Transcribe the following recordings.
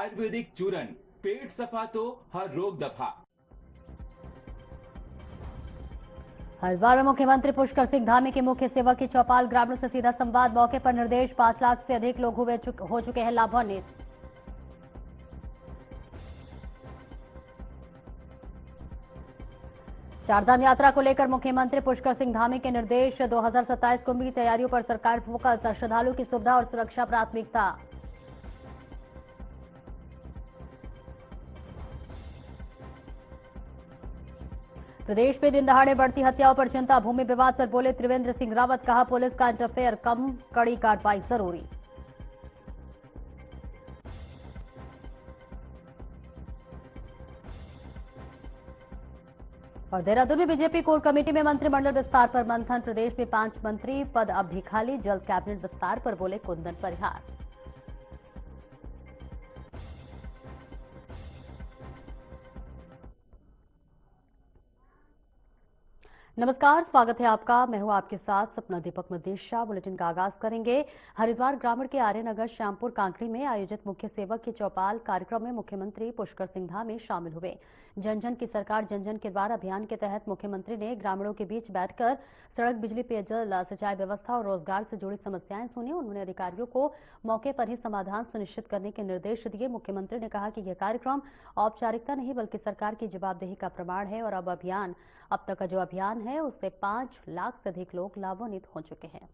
आयुर्वेदिक चूरन, पेट सफा तो हर रोग दफा। हरिद्वार में मुख्यमंत्री पुष्कर सिंह धामी के मुख्य सेवक की चौपाल, ग्रामीणों से सीधा संवाद, मौके पर निर्देश। 5 लाख से अधिक लोग हो चुके हैं लाभान्वित। चारधाम यात्रा को लेकर मुख्यमंत्री पुष्कर सिंह धामी के निर्देश। 2027 कुंभ की तैयारियों पर सरकार फोकस, श्रद्धालु की सुविधा और सुरक्षा प्राथमिकता। प्रदेश में दिन दहाड़े बढ़ती हत्याओं पर चिंता, भूमि विवाद पर बोले त्रिवेंद्र सिंह रावत, कहा पुलिस का इंटरफेयर कम, कड़ी कार्रवाई जरूरी। और देहरादून में बीजेपी कोर कमेटी में मंत्रिमंडल विस्तार पर मंथन, प्रदेश में 5 मंत्री पद अब भी खाली, जल्द कैबिनेट विस्तार पर बोले कुंदन परिहार। नमस्कार, स्वागत है आपका। मैं हूं आपके साथ सपना दीपक मदेशा। बुलेटिन का आगाज करेंगे। हरिद्वार ग्रामीण के आर्यनगर श्यामपुर कांकरी में आयोजित मुख्य सेवक की चौपाल कार्यक्रम में मुख्यमंत्री पुष्कर सिंह धामी शामिल हुए। जन जन की सरकार जन जन के द्वार अभियान के तहत मुख्यमंत्री ने ग्रामीणों के बीच बैठकर सड़क, बिजली, पेयजल, सिंचाई व्यवस्था और रोजगार से जुड़ी समस्याएं सुनी। उन्होंने अधिकारियों को मौके पर ही समाधान सुनिश्चित करने के निर्देश दिए। मुख्यमंत्री ने कहा कि यह कार्यक्रम औपचारिकता नहीं बल्कि सरकार की जवाबदेही का प्रमाण है और अब तक का जो अभियान है उससे 5 लाख से अधिक लोग लाभान्वित हो चुके हैं।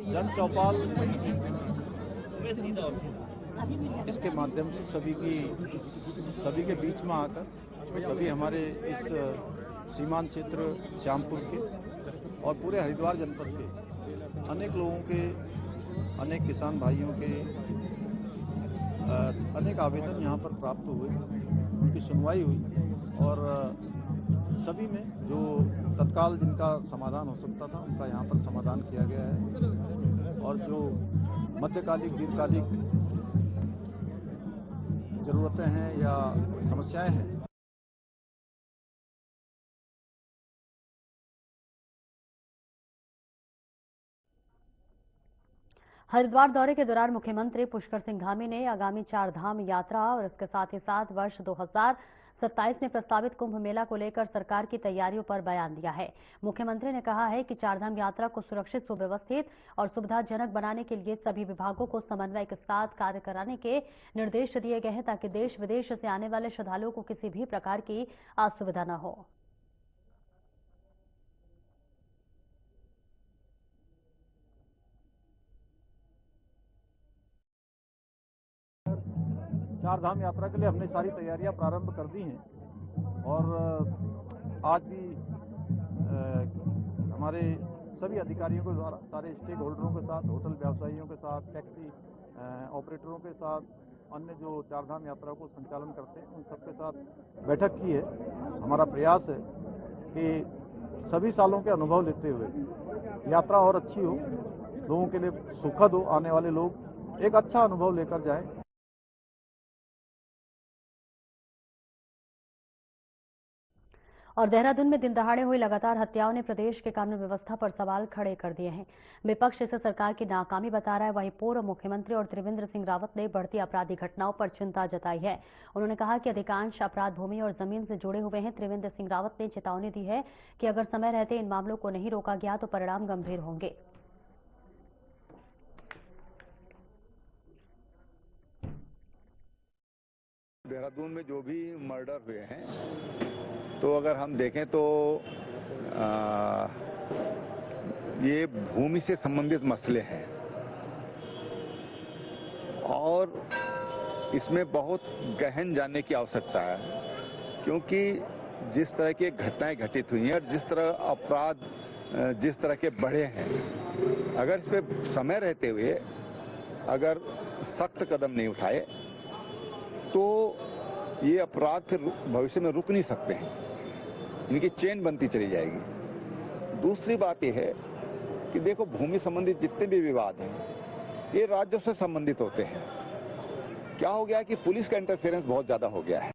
जन चौपाल इसके माध्यम से सभी के बीच में आकर सभी हमारे इस सीमांत क्षेत्र श्यामपुर के और पूरे हरिद्वार जनपद के अनेक लोगों के, अनेक किसान भाइयों के अनेक आवेदन यहाँ पर प्राप्त हुए, उनकी सुनवाई हुई और सभी में जो तत्काल जिनका समाधान हो सकता था उनका यहाँ पर समाधान किया गया है और जो मध्यकालिक, दीर्घकालिक जरूरतें हैं या समस्याएं हैं। हरिद्वार दौरे के दौरान मुख्यमंत्री पुष्कर सिंह धामी ने आगामी 4 धाम यात्रा और इसके साथ ही साथ वर्ष 2027 में प्रस्तावित कुंभ मेला को लेकर सरकार की तैयारियों पर बयान दिया है। मुख्यमंत्री ने कहा है कि 4 धाम यात्रा को सुरक्षित, सुव्यवस्थित और सुविधाजनक बनाने के लिए सभी विभागों को समन्वय के साथ कार्य कराने के निर्देश दिए गए हैं ताकि देश विदेश से आने वाले श्रद्धालुओं को किसी भी प्रकार की असुविधा न हो। चार धाम यात्रा के लिए हमने सारी तैयारियां प्रारंभ कर दी हैं और आज भी हमारे सभी अधिकारियों के द्वारा सारे स्टेक होल्डरों के साथ, होटल व्यवसायियों के साथ, टैक्सी ऑपरेटरों के साथ, अन्य जो चार धाम यात्रा को संचालन करते हैं उन सबके साथ बैठक की है। हमारा प्रयास है कि सभी सालों के अनुभव लेते हुए यात्रा और अच्छी हो, लोगों के लिए सुखद हो, आने वाले लोग एक अच्छा अनुभव लेकर जाएं। और देहरादून में दिन दहाड़े हुई लगातार हत्याओं ने प्रदेश के कानून व्यवस्था पर सवाल खड़े कर दिए हैं। विपक्ष इसे सरकार की नाकामी बता रहा है। वहीं पूर्व मुख्यमंत्री और त्रिवेंद्र सिंह रावत ने बढ़ती आपराधिक घटनाओं पर चिंता जताई है। उन्होंने कहा कि अधिकांश अपराध भूमि और जमीन से जुड़े हुए हैं। त्रिवेंद्र सिंह रावत ने चेतावनी दी है कि अगर समय रहते इन मामलों को नहीं रोका गया तो परिणाम गंभीर होंगे। देहरादून में जो भी मर्डर हुए हैं तो अगर हम देखें तो ये भूमि से संबंधित मसले हैं और इसमें बहुत गहन जानने की आवश्यकता है, क्योंकि जिस तरह की घटनाएं घटित हुई हैं और जिस तरह अपराध जिस तरह के बढ़े हैं, अगर इस पे समय रहते हुए अगर सख्त कदम नहीं उठाए तो ये अपराध फिर भविष्य में रुक नहीं सकते हैं, इनकी चेन बनती चली जाएगी। दूसरी बात यह है कि देखो, भूमि संबंधित जितने भी विवाद हैं ये राज्यों से संबंधित होते हैं। क्या हो गया है कि पुलिस का इंटरफेरेंस बहुत ज्यादा हो गया है।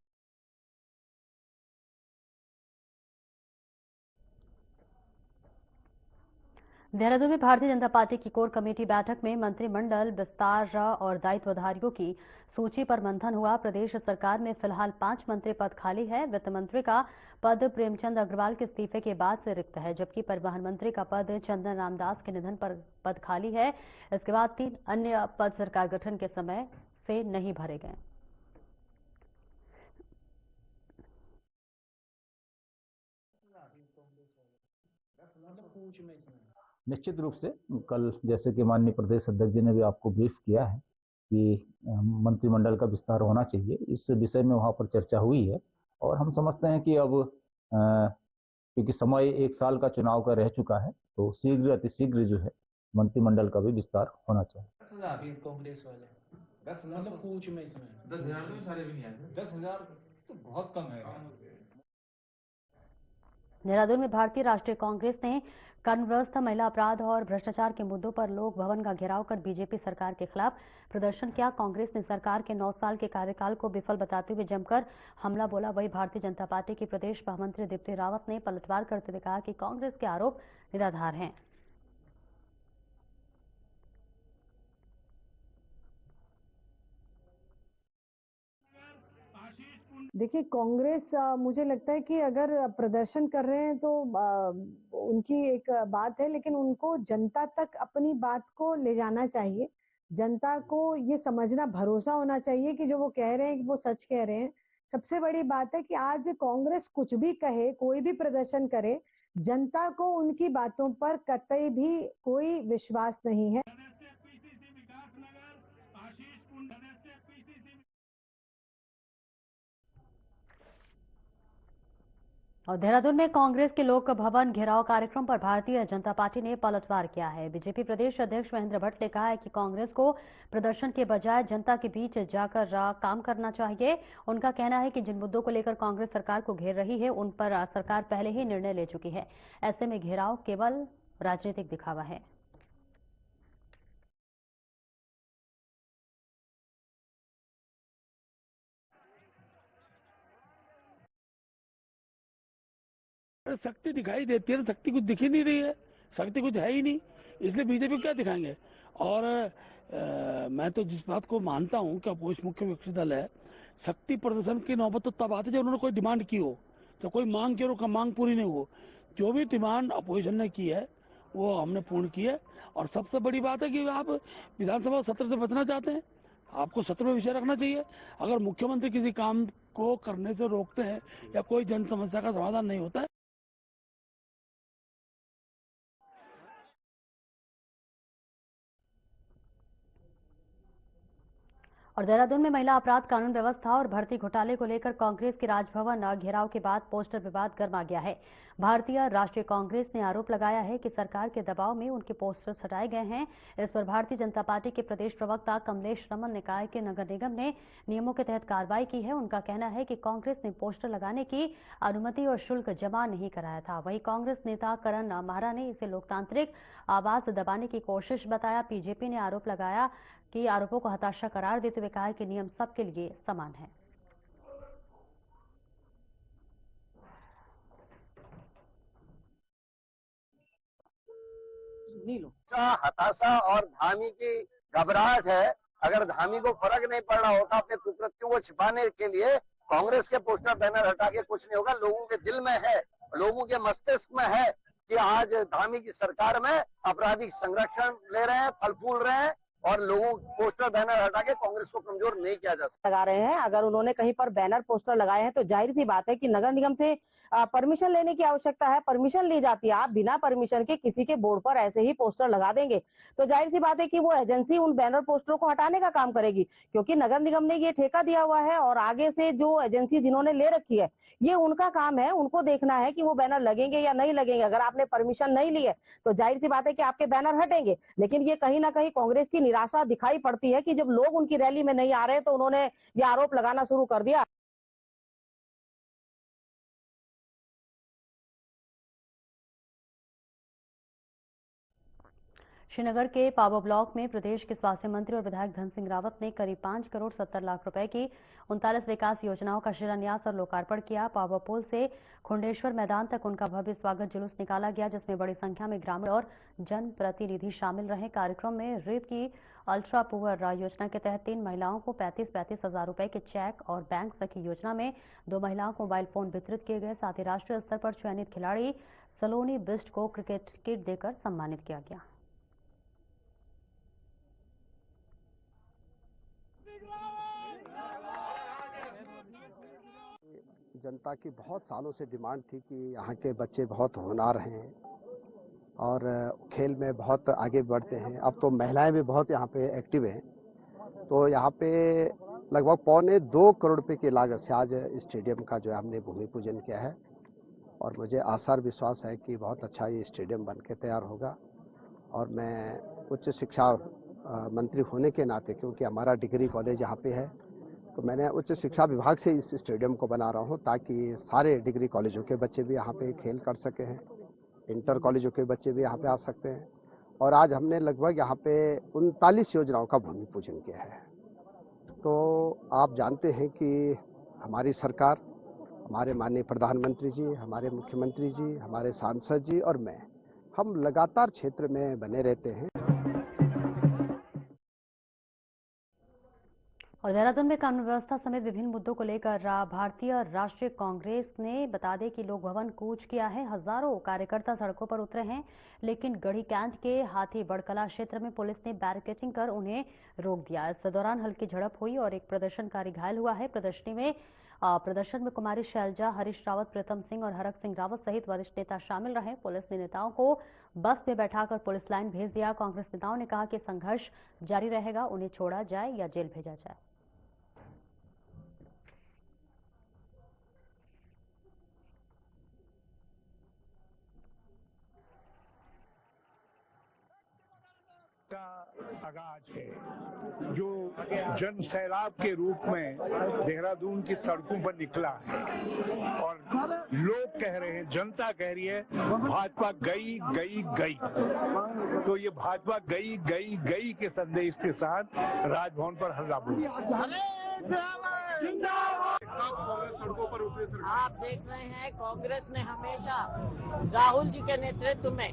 देहरादून में भारतीय जनता पार्टी की कोर कमेटी बैठक में मंत्रिमंडल विस्तार और दायित्वधारियों की सूची पर मंथन हुआ। प्रदेश सरकार में फिलहाल 5 मंत्री पद खाली है। वित्त मंत्री का पद प्रेमचंद अग्रवाल के इस्तीफे के बाद से रिक्त है, जबकि परिवहन मंत्री का पद चंदन रामदास के निधन पर पद खाली है। इसके बाद 3 अन्य पद सरकार गठन के समय से नहीं भरे गए। निश्चित रूप से कल जैसे कि माननीय प्रदेश अध्यक्ष जी ने भी आपको ब्रीफ किया है कि मंत्रिमंडल का विस्तार होना चाहिए, इस विषय में वहां पर चर्चा हुई है और हम समझते हैं कि अब क्योंकि समय 1 साल का चुनाव का रह चुका है, तो शीघ्र अतिशीघ्र जो है मंत्रिमंडल का भी विस्तार होना चाहिए। कांग्रेस वाले 10 मतलब पूछ में इसमें 10,000 तो सारे भी नहीं आए। 10,000 तो बहुत कम है। देहरादून में भारतीय राष्ट्रीय कांग्रेस ने कानून व्यवस्था, महिला अपराध और भ्रष्टाचार के मुद्दों पर लोक भवन का घेराव कर बीजेपी सरकार के खिलाफ प्रदर्शन किया। कांग्रेस ने सरकार के 9 साल के कार्यकाल को विफल बताते हुए जमकर हमला बोला। वहीं भारतीय जनता पार्टी की प्रदेश महामंत्री दीप्ति रावत ने पलटवार करते हुए कहा कि कांग्रेस के आरोप निराधार हैं। देखिए, कांग्रेस मुझे लगता है कि अगर प्रदर्शन कर रहे हैं तो उनकी एक बात है, लेकिन उनको जनता तक अपनी बात को ले जाना चाहिए। जनता को ये समझना, भरोसा होना चाहिए कि जो वो कह रहे हैं वो सच कह रहे हैं। सबसे बड़ी बात है कि आज कांग्रेस कुछ भी कहे, कोई भी प्रदर्शन करे, जनता को उनकी बातों पर कतई भी कोई विश्वास नहीं है। और देहरादून में कांग्रेस के लोक भवन घेराव कार्यक्रम पर भारतीय जनता पार्टी ने पलटवार किया है। बीजेपी प्रदेश अध्यक्ष महेंद्र भट्ट ने कहा है कि कांग्रेस को प्रदर्शन के बजाय जनता के बीच जाकर काम करना चाहिए। उनका कहना है कि जिन मुद्दों को लेकर कांग्रेस सरकार को घेर रही है, उन पर सरकार पहले ही निर्णय ले चुकी है। ऐसे में घेराव केवल राजनीतिक दिखावा है। शक्ति दिखाई देती है, शक्ति कुछ दिख ही नहीं रही है, शक्ति कुछ है ही नहीं, इसलिए बीजेपी क्या दिखाएंगे। और मैं तो जिस बात को मानता हूं कि अपोजिशन मुख्य विपक्षी दल है, शक्ति प्रदर्शन की नौबत तो तब आती है जब उन्होंने कोई डिमांड की हो, जब कोई मांग की हो, मांग पूरी नहीं हो। जो भी डिमांड अपोजिशन ने की है वो हमने पूर्ण की है। और सबसे बड़ी बात है कि आप विधानसभा सत्र से बचना चाहते हैं, आपको सत्र में विषय रखना चाहिए। अगर मुख्यमंत्री किसी काम को करने से रोकते हैं या कोई जन समस्या का समाधान नहीं होता है, और देहरादून में महिला अपराध, कानून व्यवस्था और भर्ती घोटाले को लेकर कांग्रेस के राजभवन घेराव के बाद पोस्टर विवाद गर्मा गया है। भारतीय राष्ट्रीय कांग्रेस ने आरोप लगाया है कि सरकार के दबाव में उनके पोस्टर्स हटाए गए हैं। इस पर भारतीय जनता पार्टी के प्रदेश प्रवक्ता कमलेश रमन ने कहा कि नगर निगम ने नियमों के तहत कार्रवाई की है। उनका कहना है कि कांग्रेस ने पोस्टर लगाने की अनुमति और शुल्क जमा नहीं कराया था। वहीं कांग्रेस नेता करण माहरा ने इसे लोकतांत्रिक आवाज दबाने की कोशिश बताया। बीजेपी ने आरोप लगाया कि आरोपों को हताशा करार देते हुए कहा कि नियम सबके लिए समान है। हताशा और धामी की घबराहट है। अगर धामी को फर्क नहीं पड़ रहा होता अपने कुकृत्यों को छिपाने के लिए, कांग्रेस के पोस्टर बैनर हटा के कुछ नहीं होगा। लोगों के दिल में है, लोगों के मस्तिष्क में है कि आज धामी की सरकार में आपराधिक संरक्षण ले रहे हैं, फल फूल रहे हैं और लोगों पोस्टर बैनर हटा के कांग्रेस को कमजोर नहीं किया जा सकता। लगा रहे हैं, अगर उन्होंने कहीं पर बैनर पोस्टर लगाए हैं तो जाहिर सी बात है कि नगर निगम से परमिशन लेने की आवश्यकता है। परमिशन ली जाती है, आप बिना परमिशन के किसी के बोर्ड पर ऐसे ही पोस्टर लगा देंगे तो जाहिर सी बात है कि वो एजेंसी उन बैनर पोस्टरों को हटाने का काम करेगी, क्योंकि नगर निगम ने ये ठेका दिया हुआ है और आगे से जो एजेंसी जिन्होंने ले रखी है ये उनका काम है, उनको देखना है कि वो बैनर लगेंगे या नहीं लगेंगे। अगर आपने परमिशन नहीं ली है तो जाहिर सी बात है कि आपके बैनर हटेंगे। लेकिन ये कहीं ना कहीं कांग्रेस की निराशा दिखाई पड़ती है कि जब लोग उनकी रैली में नहीं आ रहे तो उन्होंने ये आरोप लगाना शुरू कर दिया। श्रीनगर के पावा ब्लॉक में प्रदेश के स्वास्थ्य मंत्री और विधायक धन सिंह रावत ने करीब 5 करोड़ 70 लाख रुपए की 39 विकास योजनाओं का शिलान्यास और लोकार्पण किया। पावा पुल से खुंडेश्वर मैदान तक उनका भव्य स्वागत जुलूस निकाला गया, जिसमें बड़ी संख्या में ग्रामीण और जनप्रतिनिधि शामिल रहे। कार्यक्रम में रेप की अल्ट्रा पुअर योजना के तहत 3 महिलाओं को 35-35 हजार रुपए के चेक और बैंक सखी योजना में 2 महिलाओं को मोबाइल फोन वितरित किए गए। साथ ही राष्ट्रीय स्तर पर चयनित खिलाड़ी सलोनी बिस्ट को क्रिकेट किट देकर सम्मानित किया गया। जनता की बहुत सालों से डिमांड थी कि यहाँ के बच्चे बहुत होनहार हैं और खेल में बहुत आगे बढ़ते हैं। अब तो महिलाएं भी बहुत यहाँ पे एक्टिव हैं। तो यहाँ पे लगभग 1.25 करोड़ रुपए की लागत से आज स्टेडियम का जो है हमने भूमि पूजन किया है और मुझे आशा और विश्वास है कि बहुत अच्छा ये स्टेडियम बन के तैयार होगा। और मैं उच्च शिक्षा मंत्री होने के नाते, क्योंकि हमारा डिग्री कॉलेज यहाँ पे है, तो मैंने उच्च शिक्षा विभाग से इस स्टेडियम को बना रहा हूँ ताकि सारे डिग्री कॉलेजों के बच्चे भी यहाँ पे खेल कर सके हैं, इंटर कॉलेजों के बच्चे भी यहाँ पे आ सकते हैं। और आज हमने लगभग यहाँ पे 39 योजनाओं का भूमि पूजन किया है। तो आप जानते हैं कि हमारी सरकार, हमारे माननीय प्रधानमंत्री जी, हमारे मुख्यमंत्री जी, हमारे सांसद जी और मैं, हम लगातार क्षेत्र में बने रहते हैं। और देहरादून में कानून व्यवस्था समेत विभिन्न मुद्दों को लेकर भारतीय राष्ट्रीय कांग्रेस ने बता दें कि लोक भवन कूच किया है। हजारों कार्यकर्ता सड़कों पर उतरे हैं, लेकिन गढ़ी कैंट के हाथी बड़कला क्षेत्र में पुलिस ने बैरिकेडिंग कर उन्हें रोक दिया। इस दौरान हल्की झड़प हुई और एक प्रदर्शनकारी घायल हुआ है। प्रदर्शन में कुमारी शैलजा, हरीश रावत, प्रीतम सिंह और हरक सिंह रावत सहित वरिष्ठ नेता शामिल रहे। पुलिस ने नेताओं को बस में बैठाकर पुलिस लाइन भेज दिया। कांग्रेस नेताओं ने कहा कि संघर्ष जारी रहेगा, उन्हें छोड़ा जाए या जेल भेजा जाए। का आगाज है जो जन सैलाब के रूप में देहरादून की सड़कों पर निकला है और लोग कह रहे हैं, जनता कह रही है भाजपा गई गई गई। तो ये भाजपा गई गई गई के संदेश के साथ राजभवन पर हल्ला बोल। आप देख रहे हैं कांग्रेस ने हमेशा राहुल जी के नेतृत्व में,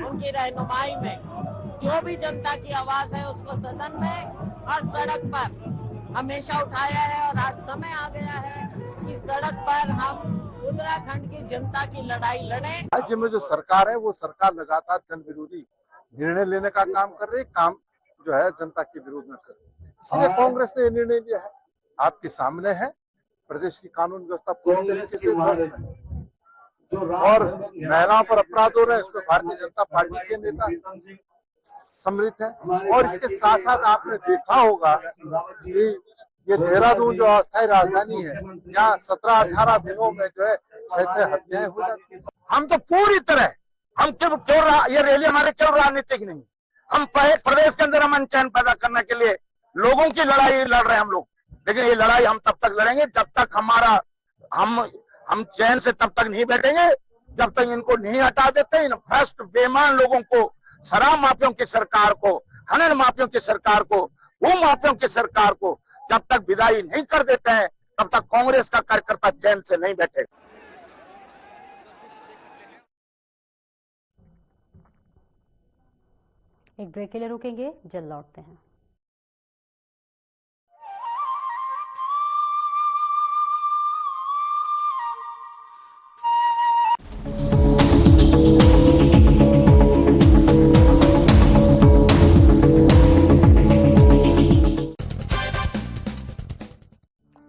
उनकी रहनुमाई में जो भी जनता की आवाज है उसको सदन में और सड़क पर हमेशा उठाया है। और आज समय आ गया है कि सड़क पर हम उत्तराखंड की जनता की लड़ाई लड़ें। राज्य में जो सरकार है वो सरकार लगातार जन विरोधी निर्णय लेने का काम कर रही है, काम जो है जनता के विरोध में कर रही है। इसलिए कांग्रेस ने निर्णय लिया है, आपके सामने है। प्रदेश की कानून व्यवस्था पूरी तरीके से और महिलाओं पर अपराध हो रहे हैं, इसमें भारतीय जनता पार्टी के नेता सम्मिलित है। और इसके साथ साथ आपने देखा होगा कि ये देहरादून जो अस्थायी राजधानी है, यहाँ 17-18 दिनों में जो है 6 हत्याएं हो जाती है। हम तो पूरी तरह, हम क्यों ये रैली हमारे क्यों राजनीतिक नहीं, हम प्रदेश के अंदर अमन चैन पैदा करने के लिए लोगों की लड़ाई लड़ रहे हैं हम लोग। लेकिन ये लड़ाई हम तब तक लड़ेंगे जब तक हम चैन से तब तक नहीं बैठेंगे जब तक इनको नहीं हटा देते। इन भ्रष्ट बेईमान लोगों को, शराब माफियों की सरकार को, खनन माफियों की सरकार को, भू माफियों की सरकार को जब तक विदाई नहीं कर देते हैं तब तक कांग्रेस का कार्यकर्ता चैन से नहीं बैठेगा। एक ब्रेक के लिए रुकेंगे, जल्द लौटते हैं।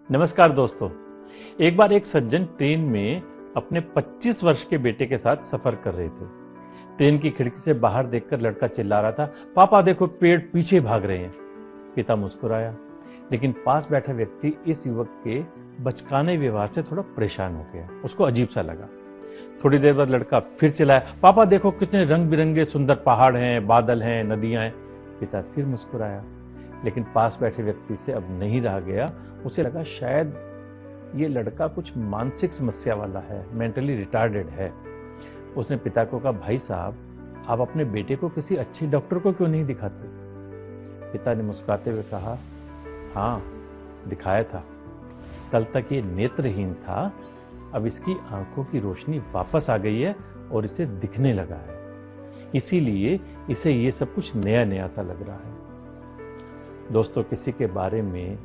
नमस्कार दोस्तों, एक बार एक सज्जन ट्रेन में अपने 25 वर्ष के बेटे के साथ सफर कर रहे थे। ट्रेन की खिड़की से बाहर देखकर लड़का चिल्ला रहा था, पापा देखो पेड़ पीछे भाग रहे हैं। पिता मुस्कुराया, लेकिन पास बैठा व्यक्ति इस युवक के बचकाने व्यवहार से थोड़ा परेशान हो गया। उसको अजीब सा लगा। थोड़ी देर बाद लड़का फिर चिल्लाया, पापा देखो कितने रंग बिरंगे सुंदर पहाड़ हैं, बादल हैं, नदियां हैं। पिता फिर मुस्कुराया, लेकिन पास बैठे व्यक्ति से अब नहीं रहा गया। उसे लगा शायद ये लड़का कुछ मानसिक समस्या वाला है, मेंटली रिटार्डेड है। उसने पिता को कहा, भाई साहब आप अपने बेटे को किसी अच्छे डॉक्टर को क्यों नहीं दिखाते? पिता ने मुस्कुराते हुए कहा, हाँ, दिखाया था। कल तक ये नेत्रहीन था, अब इसकी आंखों की रोशनी वापस आ गई है और इसे दिखने लगा है। इसीलिए इसे ये सब कुछ नया नया सा लग रहा है। दोस्तों, किसी के बारे में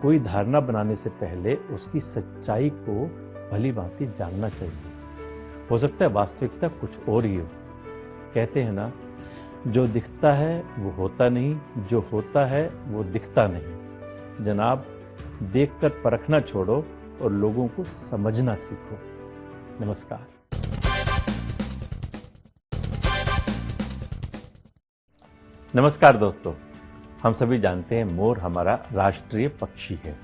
कोई धारणा बनाने से पहले उसकी सच्चाई को भली भांति जानना चाहिए। हो सकता है वास्तविकता कुछ और ही हो। कहते हैं ना, जो दिखता है वो होता नहीं, जो होता है वो दिखता नहीं। जनाब, देखकर परखना छोड़ो और लोगों को समझना सीखो। नमस्कार। नमस्कार दोस्तों, हम सभी जानते हैं मोर हमारा राष्ट्रीय पक्षी है।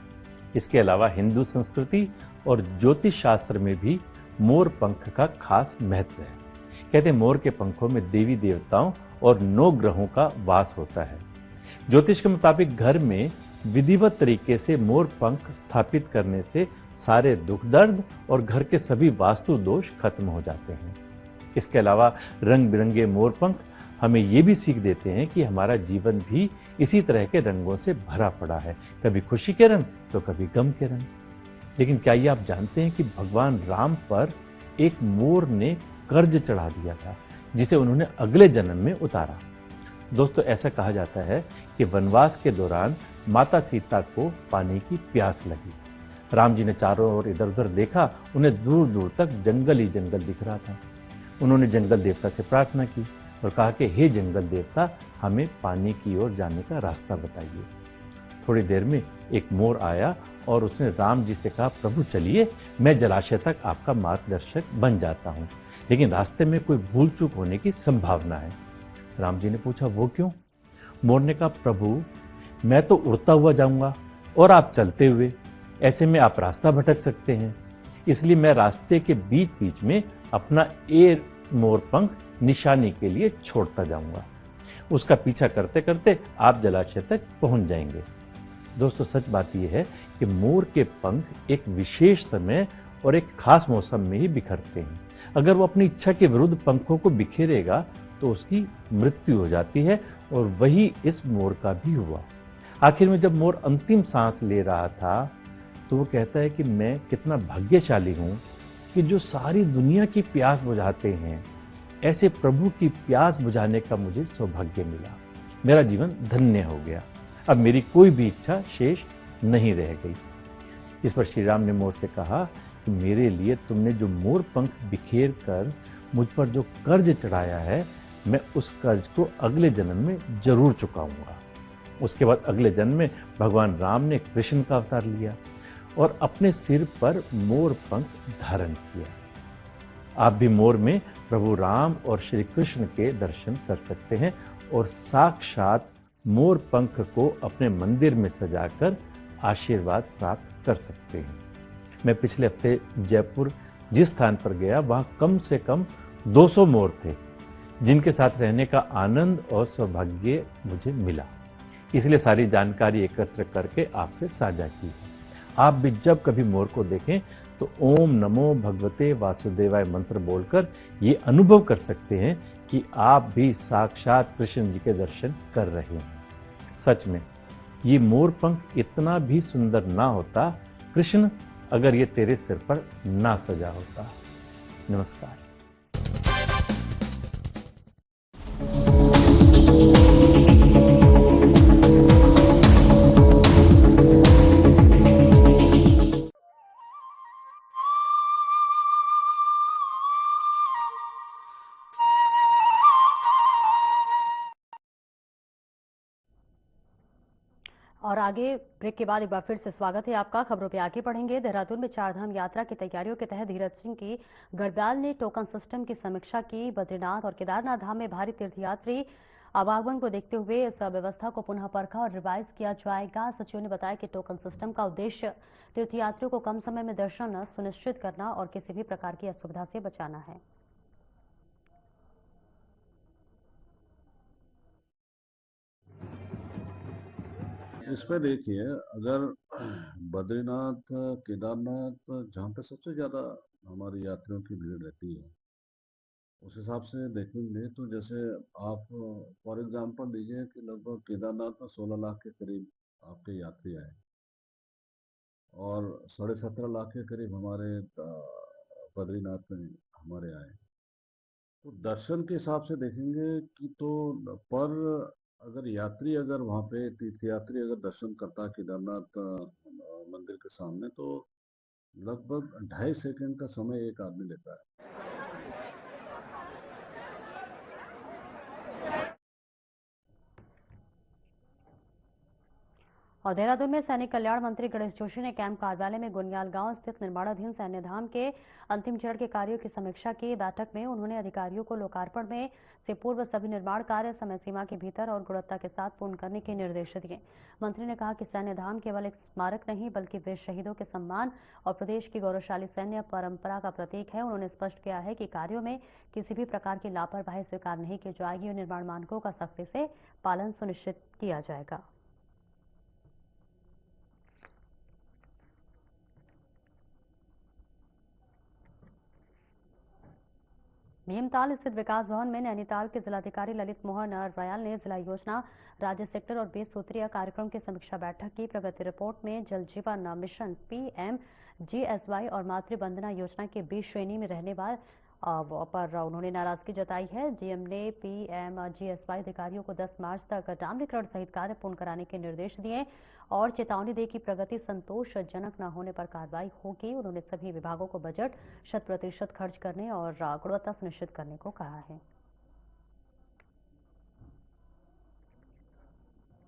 इसके अलावा हिंदू संस्कृति और ज्योतिष शास्त्र में भी मोर पंख का खास महत्व है। कहते हैं मोर के पंखों में देवी देवताओं और 9 ग्रहों का वास होता है। ज्योतिष के मुताबिक घर में विधिवत तरीके से मोर पंख स्थापित करने से सारे दुख दर्द और घर के सभी वास्तु दोष खत्म हो जाते हैं। इसके अलावा रंग बिरंगे मोर पंख हमें ये भी सीख देते हैं कि हमारा जीवन भी इसी तरह के रंगों से भरा पड़ा है, कभी खुशी के रंग तो कभी गम के रंग। लेकिन क्या ये आप जानते हैं कि भगवान राम पर एक मोर ने कर्ज चढ़ा दिया था, जिसे उन्होंने अगले जन्म में उतारा। दोस्तों, ऐसा कहा जाता है कि वनवास के दौरान माता सीता को पानी की प्यास लगी। राम जी ने चारों ओर इधर उधर देखा, उन्हें दूर दूर तक जंगल ही जंगल दिख रहा था। उन्होंने जंगल देवता से प्रार्थना की और कहा कि हे जंगल देवता, हमें पानी की ओर जाने का रास्ता बताइए। थोड़ी देर में एक मोर आया और उसने राम जी से कहा, प्रभु चलिए, मैं जलाशय तक आपका मार्गदर्शक बन जाता हूं, लेकिन रास्ते में कोई भूल चूक होने की संभावना है। राम जी ने पूछा, वो क्यों? मोर ने कहा, प्रभु मैं तो उड़ता हुआ जाऊंगा और आप चलते हुए, ऐसे में आप रास्ता भटक सकते हैं, इसलिए मैं रास्ते के बीच बीच में अपना मोर पंख निशानी के लिए छोड़ता जाऊंगा। उसका पीछा करते करते आप जलाशय तक पहुंच जाएंगे। दोस्तों, सच बात यह है कि मोर के पंख एक विशेष समय और एक खास मौसम में ही बिखरते हैं। अगर वो अपनी इच्छा के विरुद्ध पंखों को बिखेरेगा तो उसकी मृत्यु हो जाती है, और वही इस मोर का भी हुआ। आखिर में जब मोर अंतिम सांस ले रहा था तो वो कहता है कि मैं कितना भाग्यशाली हूं कि जो सारी दुनिया की प्यास बुझाते हैं, ऐसे प्रभु की प्यास बुझाने का मुझे सौभाग्य मिला। मेरा जीवन धन्य हो गया। अब मेरी कोई भी इच्छा शेष नहीं रह गई। इस पर श्री राम ने मोर से कहा कि मेरे लिए तुमने जो मोर पंख बिखेर कर मुझ पर जो कर्ज चढ़ाया है, मैं उस कर्ज को अगले जन्म में जरूर चुकाऊंगा। उसके बाद अगले जन्म में भगवान राम ने कृष्ण का अवतार लिया और अपने सिर पर मोर पंख धारण किया। आप भी मोर में प्रभु राम और श्री कृष्ण के दर्शन कर सकते हैं और साक्षात मोर पंख को अपने मंदिर में सजाकर आशीर्वाद प्राप्त कर सकते हैं। मैं पिछले हफ्ते जयपुर जिस स्थान पर गया, वहां कम से कम 200 मोर थे, जिनके साथ रहने का आनंद और सौभाग्य मुझे मिला। इसलिए सारी जानकारी एकत्र करके आपसे साझा की है। आप भी जब कभी मोर को देखें तो ओम नमो भगवते वासुदेवाय मंत्र बोलकर ये अनुभव कर सकते हैं कि आप भी साक्षात कृष्ण जी के दर्शन कर रहे हैं। सच में ये मोर पंख इतना भी सुंदर ना होता, कृष्ण, अगर ये तेरे सिर पर ना सजा होता। नमस्कार। और आगे ब्रेक के बाद एक बार फिर से स्वागत है आपका। खबरों पे आगे बढ़ेंगे। देहरादून में चारधाम यात्रा की तैयारियों के तहत धीरज सिंह की गढ़वाल ने टोकन सिस्टम की समीक्षा की। बद्रीनाथ और केदारनाथ धाम में भारी तीर्थयात्री आवागमन को देखते हुए इस व्यवस्था को पुनः परखा और रिवाइज किया जाएगा। सचिव ने बताया कि टोकन सिस्टम का उद्देश्य तीर्थयात्रियों को कम समय में दर्शन सुनिश्चित करना और किसी भी प्रकार की असुविधा से बचाना है। इसमें देखिए, अगर बद्रीनाथ, केदारनाथ, जहाँ पे सबसे ज्यादा हमारे यात्रियों की भीड़ रहती है, उस हिसाब से देखेंगे तो जैसे आप फॉर एग्जांपल लीजिए कि लगभग केदारनाथ में 16 लाख के करीब आपके यात्री आए और 17.5 लाख के करीब हमारे बद्रीनाथ में हमारे आए। तो दर्शन के हिसाब से देखेंगे कि तो पर अगर यात्री अगर वहाँ पे तीर्थयात्री अगर दर्शन करता है केदारनाथ मंदिर के सामने तो लगभग 2.5 सेकंड का समय एक आदमी लेता है। और देहरादून में सैनिक कल्याण मंत्री गणेश जोशी ने कैंप कार्यालय में गुनियाल गांव स्थित निर्माणाधीन सैन्य धाम के अंतिम चरण के कार्यों की समीक्षा की। बैठक में उन्होंने अधिकारियों को लोकार्पण में से पूर्व सभी निर्माण कार्य समय सीमा के भीतर और गुणवत्ता के साथ पूर्ण करने के निर्देश दिए। मंत्री ने कहा कि सैन्य धाम केवल एक स्मारक नहीं बल्कि वीर शहीदों के सम्मान और प्रदेश की गौरवशाली सैन्य परंपरा का प्रतीक है। उन्होंने स्पष्ट किया है कि कार्यों में किसी भी प्रकार की लापरवाही स्वीकार नहीं की जाएगी और निर्माण मानकों का सख्ती से पालन सुनिश्चित किया जाएगा। भीमताल स्थित विकास भवन में नैनीताल के जिलाधिकारी ललित मोहन रयाल ने जिला योजना राज्य सेक्टर और 20 सूत्रीय कार्यक्रम की समीक्षा बैठक की। प्रगति रिपोर्ट में जल जीवन मिशन PMGSY और मातृ वंदना योजना के 20 श्रेणी में रहने पर उन्होंने नाराजगी जताई है। डीएम ने PMGSY अधिकारियों को 10 मार्च तक डामरीकरण सहित कार्य पूर्ण कराने के निर्देश दिए और चेतावनी दी कि प्रगति संतोषजनक न होने पर कार्रवाई होगी। उन्होंने सभी विभागों को बजट 100% खर्च करने और गुणवत्ता सुनिश्चित करने को कहा है।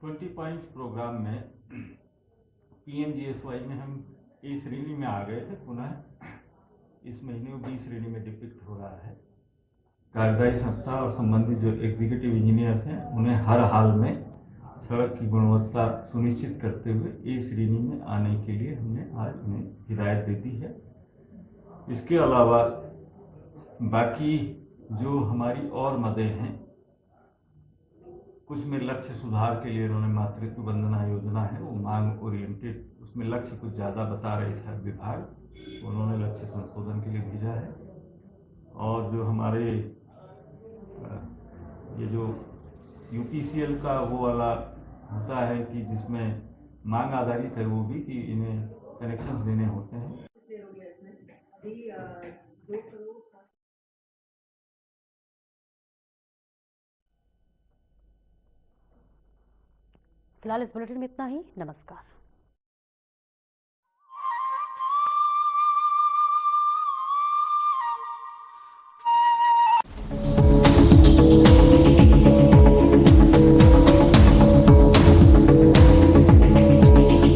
20 पॉइंट्स प्रोग्राम में PMGSY में हम ए श्रेणी में आ गए थे। पुनः इस महीने में बी श्रेणी में डिपिक्ट हो रहा है। कार्यदायी संस्था और संबंधित जो एग्जीक्यूटिव इंजीनियर्स हैं उन्हें हर हाल में सड़क की गुणवत्ता सुनिश्चित करते हुए ए श्रेणी में आने के लिए हमने आज उन्हें हिदायत दे दी है। इसके अलावा बाकी जो हमारी और मदें हैं, कुछ में लक्ष्य सुधार के लिए उन्होंने मातृत्व वंदना योजना है वो मांग ओरिएंटेड, उसमें लक्ष्य कुछ ज़्यादा बता रहे थे विभाग, उन्होंने लक्ष्य संशोधन के लिए भेजा है। और जो हमारे ये जो UPCL का वो वाला होता है कि जिसमें मांग आधारित है, वो भी कि इन्हें कनेक्शंस देने होते हैं। फिलहाल इस बुलेटिन में इतना ही। नमस्कार।